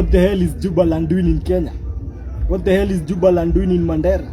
what the hell is Jubaland doing in Kenya? What the hell is Jubaland doing in Mandera?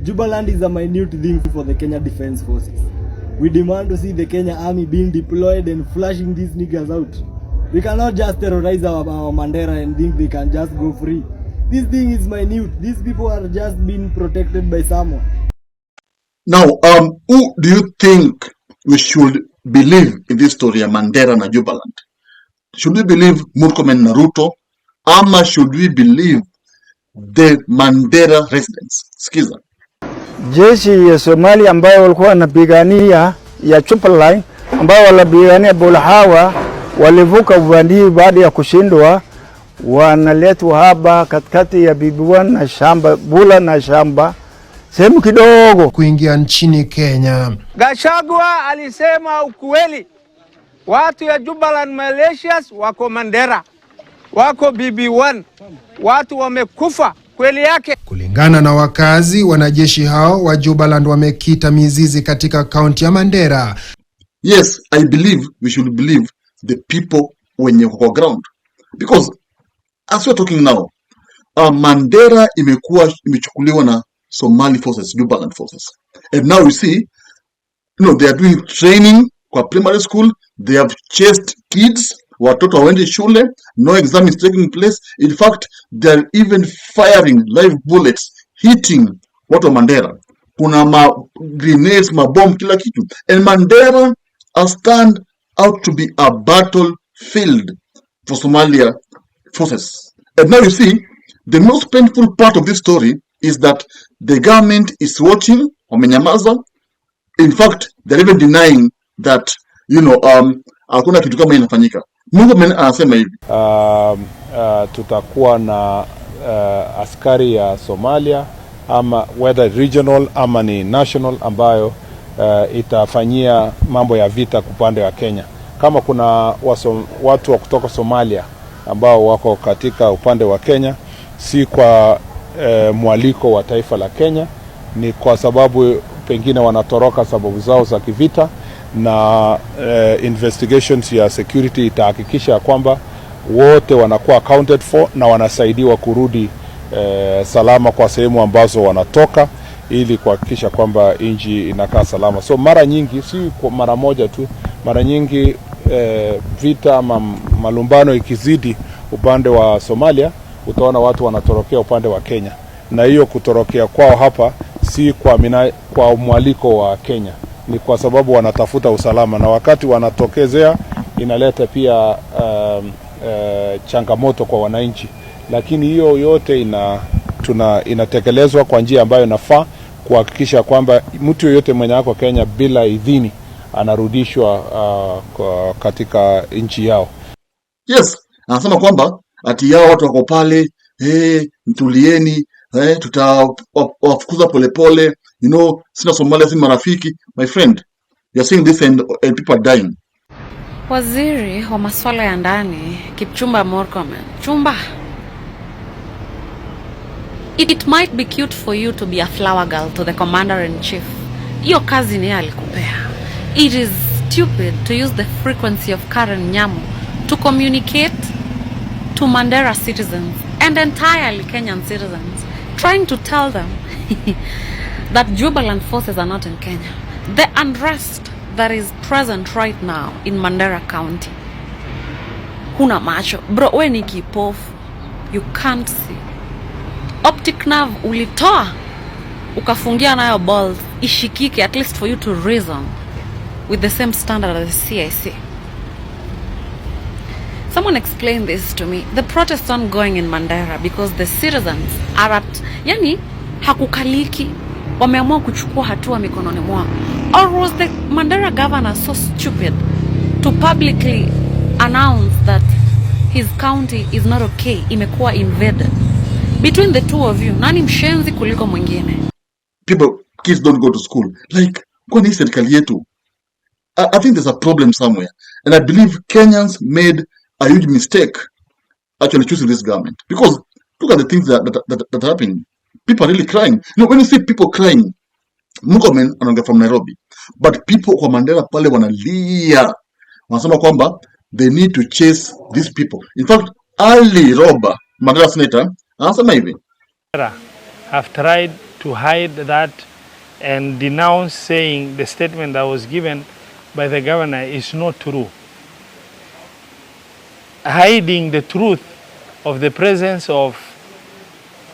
Jubaland is a minute thing for the Kenya Defense Forces. We demand to see the Kenya Army being deployed and flushing these niggas out. We cannot just terrorize our Mandera and think they can just go free. This thing is minute. These people are just being protected by someone. Now, who do you think we should believe in this story of Mandera na Jubaland? Should we believe Murkomen na Ruto? Ama should we believe the Mandera residents? Skiza. Jeshi ya Somalia ambayo walikuwa wanapigania ya Jubaland ambao walipigania Bulahawa walivuka uvandii baada ya kushindwa, wanaletwa hapa katikati ya Bibiwan na shamba Bula na shamba sehemu kidogo kuingia nchini Kenya. Gachagua alisema ukweli. Watu ya Jubaland Malaysians wako Mandera, wako BB1, watu wamekufa kweli yake. Kulingana na wakazi, wanajeshi hao wa Jubaland wamekita mizizi katika kaunti ya Mandera. Yes, I believe we should believe the people wenye wako ground, because as we're talking now, Mandera imechukuliwa na Somali forces, Jubaland forces, and now we see, they are doing training kwa primary school. They have chased kids, watoto waende shule, no exam is taking place. In fact, they are even firing live bullets, hitting watu wa Mandera. Kuna grenades, bomb, kila kitu. And Mandera has turned out to be a battlefield for Somalia forces. And now you see, the most painful part of this story is that the government is watching, wamenyamaza. In fact, they're even denying that, hakuna kitu kama inafanyika. Mungu anasema hivi. Tutakuwa na askari ya Somalia, ama whether regional ama ni national, ambayo itafanyia mambo ya vita kupande wa Kenya. Kama kuna watu wa kutoka Somalia ambao wako katika upande wa Kenya, si kwa mwaliko wa taifa la Kenya, ni kwa sababu pengine wanatoroka sababu zao za kivita, na investigations ya security itahakikisha kwamba wote wanakuwa accounted for na wanasaidiwa kurudi salama kwa sehemu ambazo wanatoka, ili kuhakikisha kwamba nchi inakaa salama. So mara nyingi, si kwa mara moja tu, mara nyingi vita ama malumbano ikizidi upande wa Somalia, utaona watu wanatorokea upande wa Kenya, na hiyo kutorokea kwao hapa si kwa mwaliko wa Kenya, ni kwa sababu wanatafuta usalama, na wakati wanatokezea inaleta pia changamoto kwa wananchi. Lakini hiyo yote inatekelezwa kwa njia ambayo inafaa, kuhakikisha kwamba mtu yoyote mwenye ako Kenya bila idhini anarudishwa katika nchi yao. Yes, anasema kwamba ati yao watu wako pale, mtulieni, tutawafukuza polepole, sina Somalia si marafiki. My friend, you're saying this and people are dying. Waziri wa masuala ya ndani Kipchumba Murkomen, Chumba, it might be cute for you to be a flower girl to the commander-in-chief. Hiyo kazi ni alikupea. It is stupid to use the frequency of Karen Nyamu to communicate to Mandera citizens and entirely Kenyan citizens, trying to tell them that Jubaland forces are not in Kenya. The unrest that is present right now in Mandera County. Huna macho. Bro, we ni kipofu. You can't see. Optic nerve ulitoa, ukafungia nayo balls, ishikike at least for you to reason with the same standard as the CIC. Someone explain this to me. The protests ongoing in Mandera because the citizens are yani hakukaliki, wameamua kuchukua hatua mikononi mwao. Or was the Mandera governor so stupid to publicly announce that his county is not okay, imekuwa invaded? Between the two of you, nani mshenzi kuliko mwingine? Kids don't go to school. Like, kwani serikali yetu? I think there's a problem somewhere. And I believe Kenyans made a huge mistake actually choosing this government. Because look at the things that are happening. People are really crying. When you see people crying, Murkomen anaongea from Nairobi, but people kwa Mandera pale wanalia. Wanasema kwamba they need to chase these people. In fact, Ali Roba, Mandera senator, anasema hivi. Have tried to hide that and denounce, saying the statement that was given by the governor is not true. Hiding the truth of the presence of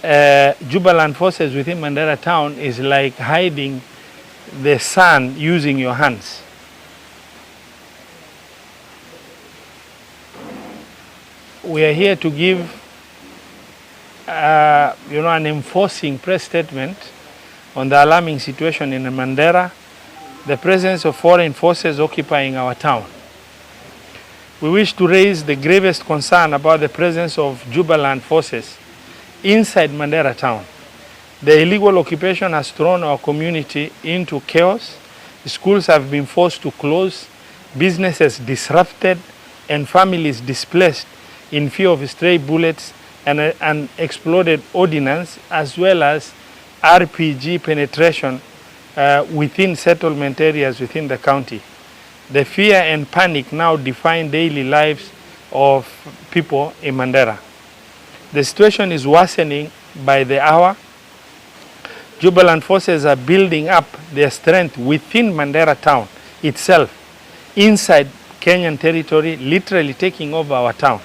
Jubaland forces within Mandera town is like hiding the sun using your hands. We are here to give an enforcing press statement on the alarming situation in Mandera, the presence of foreign forces occupying our town. We wish to raise the gravest concern about the presence of Jubaland forces inside Mandera town. The illegal occupation has thrown our community into chaos. Schools have been forced to close, businesses disrupted, and families displaced in fear of stray bullets and an exploded ordnance, as well as RPG penetration within settlement areas within the county. The fear and panic now define daily lives of people in Mandera. The situation is worsening by the hour. Jubaland forces are building up their strength within Mandera town itself, inside Kenyan territory, literally taking over our town.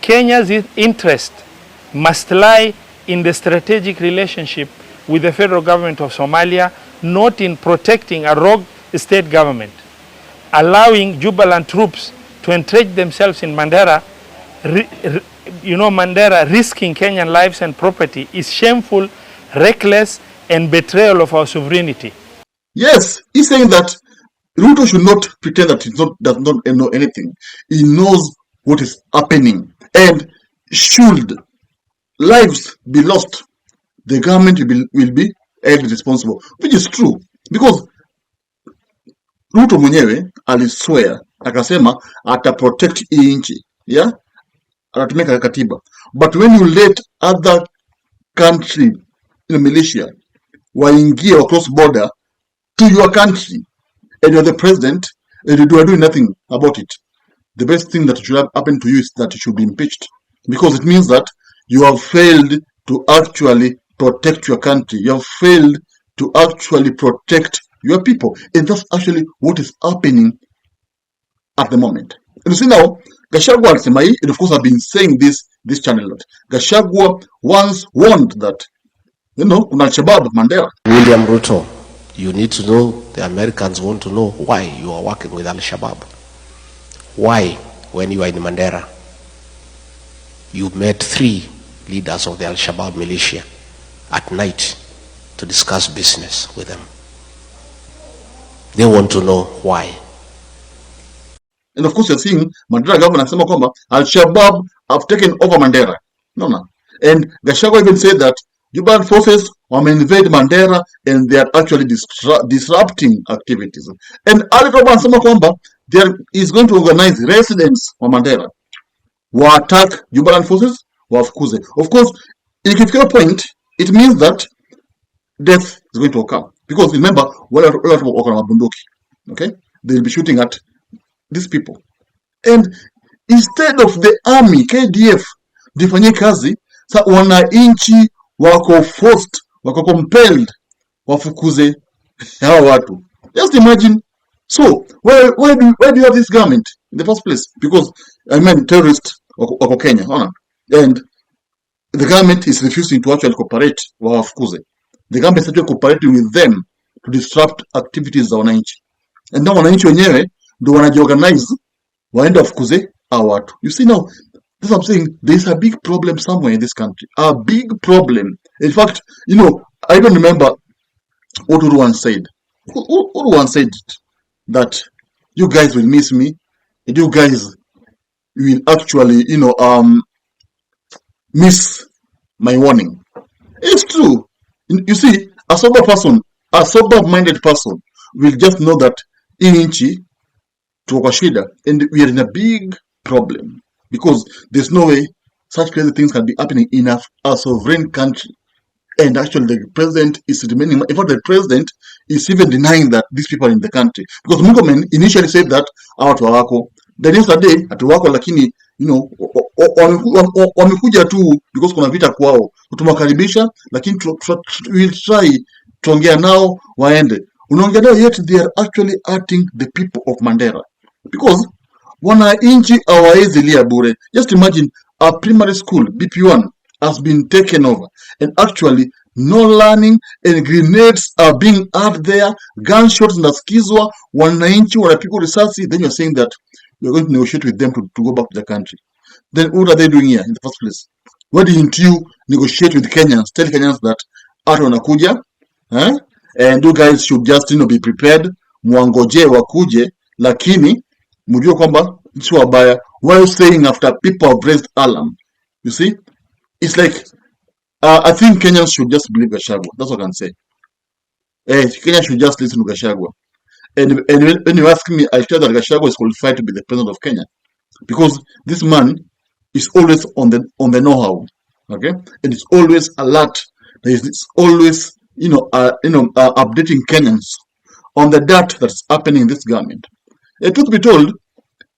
Kenya's interest must lie in the strategic relationship with the federal government of Somalia, not in protecting a rogue state government. Allowing Jubaland troops to entrench themselves in Mandera, Mandera risking Kenyan lives and property is shameful, reckless, and betrayal of our sovereignty. Yes, he's saying that Ruto should not pretend that he does not know anything. He knows what is happening. And should lives be lost, the government will be held responsible, which is true. Because Ruto mwenyewe aliswear, akasema ata protect hii nchi, yeah? Anatumia katiba. But when you let other country, militia, waingie across border to your country, and you're the president, and you are doing nothing about it, the best thing that should happen to you is that you should be impeached. Because it means that you have failed to actually protect your country. You have failed to actually protect your people. And that's actually what is happening at the moment. And you see now, Gachagua alisema, and of course I've been saying this channel a lot. Gachagua once warned that, kuna Al-Shabaab Mandera. William Ruto, you need to know, the Americans want to know why you are working with Al-Shabaab. Why, when you are in Mandera, you met 3 leaders of the Al-Shabaab militia at night to discuss business with them. They want to know why. And of course you're seeing Mandera governor anasema kwamba Al-Shabaab have taken over Mandera. No. And Gachagua even said that Jubaland forces invade Mandera and they are actually disrupting activities. And Ali Roba anasema kwamba there is going to organize residents of Mandera wa attack Jubaland forces, wafukuze. Of course, ikifika point, it means that death is going to occur. Because remember, wale watu wako na mabunduki, okay? They'll be shooting at these people. And instead of the army, KDF, difanye kazi, sa wananchi wako forced, wako compelled, wafukuze hawa watu. Just imagine. So, why do you have this government in the first place? Because, terrorists wako Kenya, and the government is refusing to actually cooperate wafukuze. The government is actually cooperating with them to disrupt activities za wananchi. And now wananchi wenyewe ndio wanajiorganize waende wafukuze hao watu. You see now, that's what I'm saying, there's a big problem somewhere in this country. A big problem. In fact, I don't remember what Uru once said. Uru once said that you guys will miss me, and you guys will actually, miss my warning. It's true. You see, a sober-minded person will just know that inchi tuko shida, and we are in a big problem because there's no way such crazy things can be happening in a sovereign country. And actually, the president is remaining. In fact, the president is even denying that these people are in the country. Because Murkomen initially said that watu hawako. The next day, ati wako lakini wamekuja tu because kuna vita kwao, tumewakaribisha, lakini we'll try tuongea nao waende. Unaongea nao yet they are actually hurting the people of Mandera because wananchi hawawezi lia bure. Just imagine a primary school BP1 has been taken over and actually no learning and grenades are being out there, gunshots nasikizwa, wananchi wanapigwa risasi, then you're saying that you're going to negotiate with them to go back to the country. Then what are they doing here in the first place? Why didn't you negotiate with Kenyans? Tell Kenyans that atu wanakuja, and you guys should just be prepared, muangoje wakuje, lakini mjue kwamba si wabaya. Why are you saying after people have raised alarm? You see, it's like I think Kenyans should just believe Gachagua. That's what I can say. Kenya should just listen to Gachagua. And when you ask me, I tell that Gachagua is qualified to be the president of Kenya because this man is always on the know-how, okay, and it's always alert. It's always updating Kenyans on the dirt that's happening in this government. Truth be told,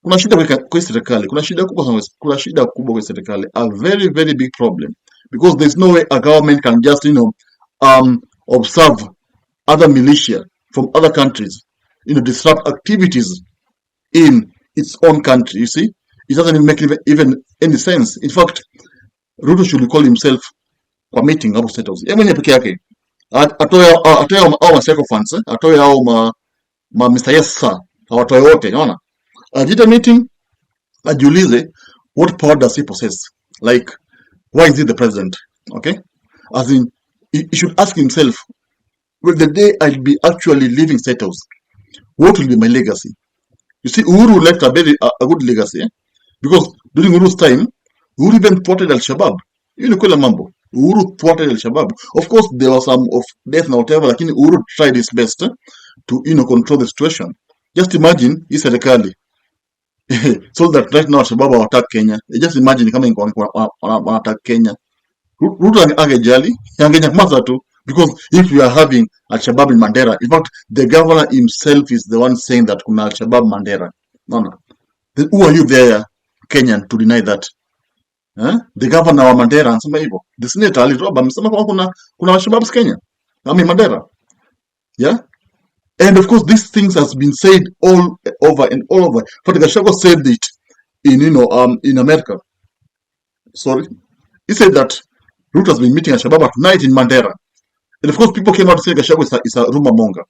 kuna shida kwa serikali, kuna shida kubwa kwa serikali, a very very big problem, because there's no way a government can just observe other militia from other countries, disrupt activities in its own country. You see, it doesn't make even any sense. In fact, Ruto should call himself kwa meeting hapo State House. Yeye mwenyewe peke yake atoe au masycophants, atoe au ma Mr. Yes sir, awatoe wote, unaona? Ajita meeting, ajiulize what power does he possess? Like, why is he the president? Okay? As in, he should ask himself, well, the day I'll be actually leaving State House, what will be my legacy? You see, Uhuru left a good legacy, because during Uhuru's time, Uhuru even thwarted Al-Shabaab. Mambo. Uhuru thwarted Al-Shabaab. Of course, there was some of death and whatever, lakini Uhuru tried his best to control the situation. Just imagine hii serikali so that right now Al-Shabaab will attack Kenya. Just imagine kama wana attack Kenya. Ruto angejali, angenyamaza tu, because if we are having Al-Shabaab in Mandera, in fact, the governor himself is the one saying that kuna Al-Shabaab Mandera. No. Then who are you there, Kenyan, to deny that? The governor wa Mandera anasema hivyo. The senator aliroba amesema kwamba kuna Al-Shabaab Kenya. Mandera. Yeah? And of course, these things has been said all over and all over. But Gachagua said it in America. Sorry. He said that Ruto has been meeting Al-Shabaab at night in Mandera. And of course, people came out to say Gachagua is a rumor monger.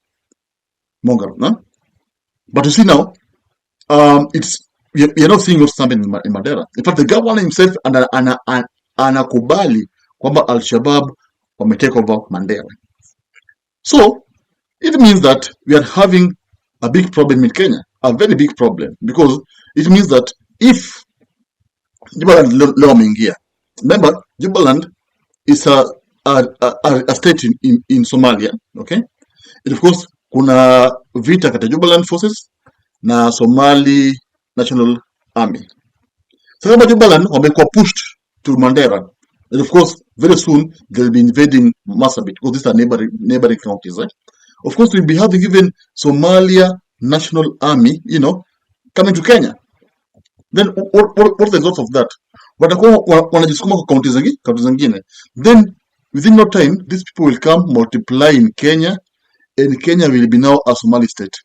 But you see now, you're not seeing what's happening in Mandera. In fact, the governor himself anakubali kwamba Al-Shabaab wametake over Mandera. So, it means that we are having a big problem in Kenya, a very big problem, because it means that if Jubaland leo wameingia, remember Jubaland is a state in Somalia, okay? And of course, kuna vita kati ya Jubaland forces na Somali National Army. So kama Jubaland wamekuwa pushed to Mandera, and of course, very soon they'll be invading Marsabit, because these are neighboring counties, right? Of course, we'll be having even Somalia National Army, coming to Kenya. Then what are the results of that? Watakuwa wanajisukuma kwa counties zingine. Then within no time, these people will come, multiply in Kenya, and Kenya will be now a Somali state.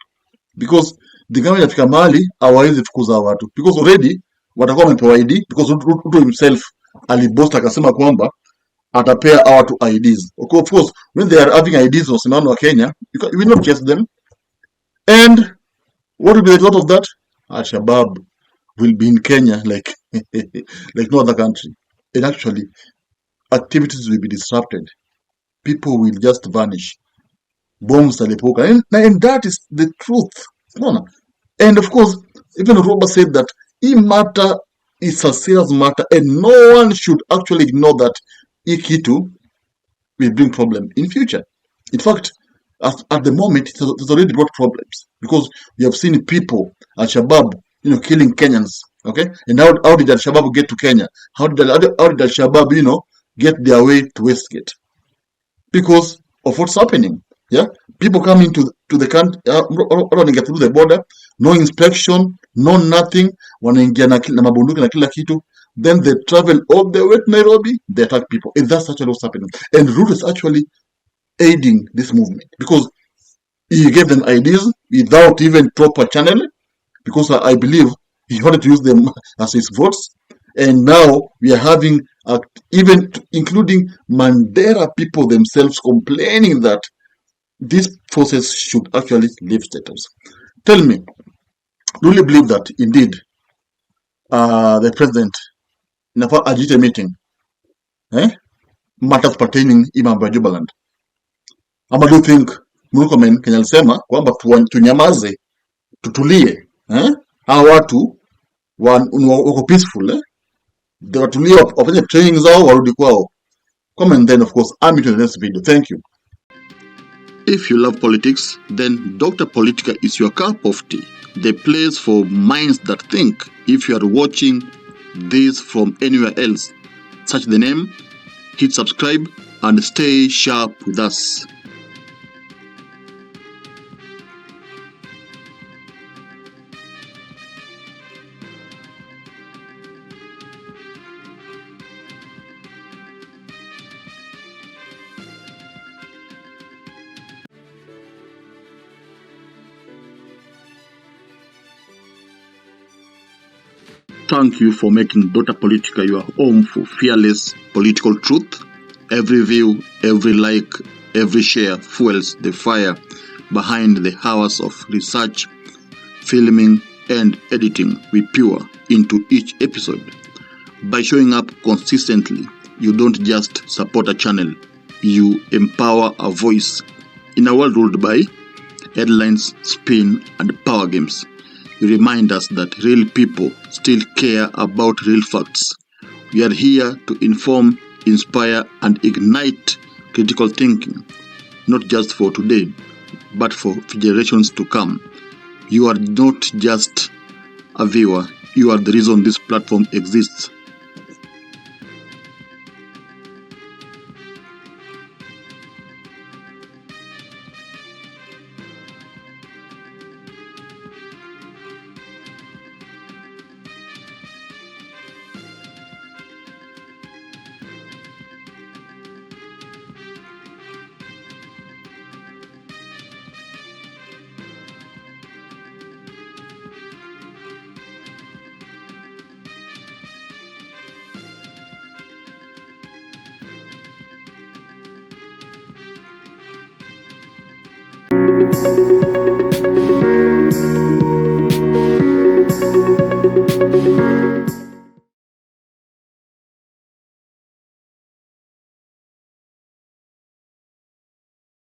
Because the government of Kamali hawawezi fukuza watu. Because already watakuwa wamepewa ID, because Ruto himself aliboast akasema kwamba atapea watu IDs. Of course, when they are having IDs of Simano wa Kenya, you will not chase them. And what will be the result of that? Al-Shabaab will be in Kenya like no other country. And actually, activities will be disrupted. People will just vanish. Bombs alipuka. And that is the truth. And of course, even Robert said that this matter is a serious matter, and no one should actually ignore that Ikitu will bring problem in future. In fact, at the moment, it has already brought problems, because we have seen people, Al-Shabaab, killing Kenyans. Okay, and how did Al-Shabaab get to Kenya? How did Al-Shabaab, get their way to Westgate? Because of what's happening. Yeah, people coming to the country, running through the border, no inspection, no nothing, wanaingia na mabunduki na kila kitu, then they travel all the way to Nairobi, they attack people. And that's actually what's happening. And Ruto is actually aiding this movement because he gave them ideas without even proper channel, because I believe he wanted to use them as his votes. And now we are having even including Mandera people themselves complaining that these forces should actually leave State House. Tell me, do you believe that indeed the president inafaa ajite meeting matters pertaining mambo ya Jubaland? Ama do you think Murkomen Kenya alisema kwamba tunyamaze, tutulie, hawa watu wako peaceful, watulie, wafanye training zao, warudi kwao? Comment then, of course. I'm into the next video. Thank you. If you love politics, then Dr. Politica is your cup of tea, the place for minds that think. If you are watching this from anywhere else, search the name, hit subscribe, and stay sharp with us. Thank you for making Dr. Politica your home for fearless political truth. Every view, every like, every share fuels the fire behind the hours of research, filming, and editing we pour into each episode. By showing up consistently, you don't just support a channel, you empower a voice. In a world ruled by headlines, spin, and power games, you remind us that real people still care about real facts. We are here to inform, inspire, and ignite critical thinking, not just for today, but for generations to come. You are not just a viewer, you are the reason this platform exists. Thank you.